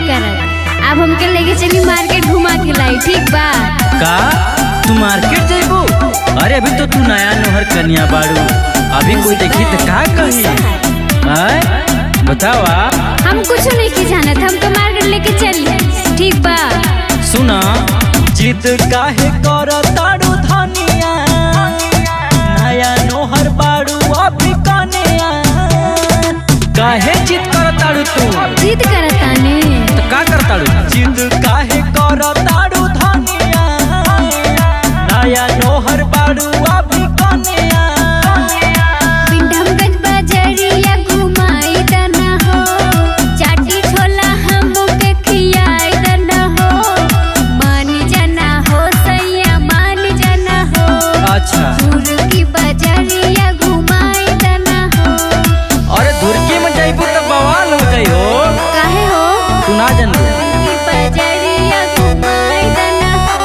करत। अब हमके लेके चली मार्केट घुमा के लाई, ठीक बा? का तू मार्केट जाइबू? अरे अभी तो तू नया नोहर कन्या बाड़ू, अभी कोई देखी तो का कही? बतावा। हम कुछ नहीं की जानत, हम तो मार्केट लेके चली, ठीक बा? सुना, जिद काहे करताड़ू धनिया, नया नोहर बाड़ू अभी कन्या, काहे जिद करताड़ू तू? जिद करतानी तो का करताड़ू? जिद काहे करताड़ू धनिया, नया नोहर बाड़ू अभी कन्या। पिंडमगंज बजरिया घुमाई दना हो, चाटी छोला हमके खियाई दना हो, मान जाना हो सैया मान जाना हो। अच्छा, धुरकी बजरिया घुमाई दना हो। अरे धुरकी में जाइबू तो बवाल हो जाई हो। काहे हो? तू ना जानबू। बजरिया घुमाई दना हो।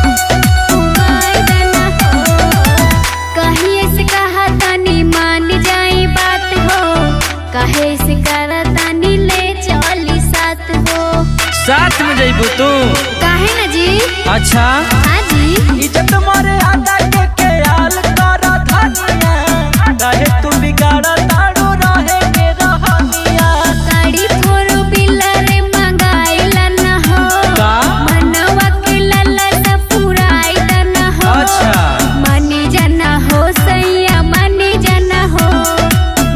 घुमाई दना हो। कहीं ऐसे कहा तानी मान जाई बात हो, काहे से करा तानी ले चली साथ हो। साथ में जाइबू तू? काहे ना जी? अच्छा, हाँ जी। इज्जत मारे आदा के ख्याल करा धनिया, काहे तू बिगाड़ा ताड़ू रहे के रहनिया। गाड़ी फोर व्हीलर मंगाइला न हो, का? मनवा के ललसा पुराइला न हो। अच्छा, मानी जाना हो सैया मानी जाना हो,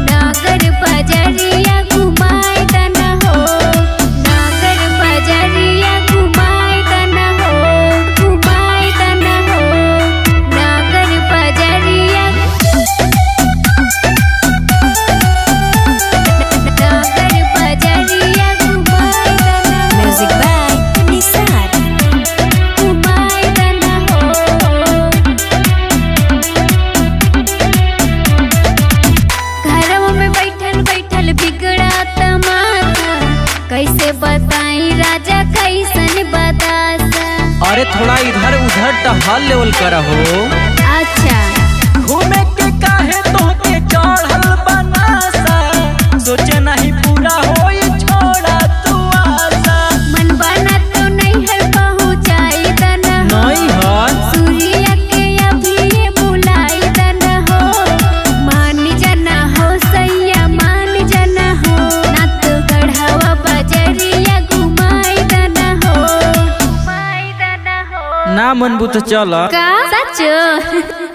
नागर बजरिया घुमाई दना हो, नागर बजरिया घुमाई दना हो, घुमाई दना हो, नागर बजरिया, नागर बजरिया घुमाई दना हो। म्यूजिक बाय निसार। घुमाई दना हो। घरवा में बैठल बैठल बिगड़ा तमाशा, कैसे बताई राजा कैसन बतासा। अरे थोड़ा इधर उधर टहल लेवल करा हो। अच्छा, घूमे के काहे तोहके चढ़ल बनासा, सोचे नहीं पूरा होई छोड़ा तू आशा। मन बना तो नहीं है पहुँचाई दना हो, नहीं हर सूर्या के अभी ये बुलाई दना हो, मान जाना हो सैया मान जाना हो, ना तो गढ़वा बजरिया घुमाई दना हो, घुमाई दना हो। ना मनबू तो चल। का सच?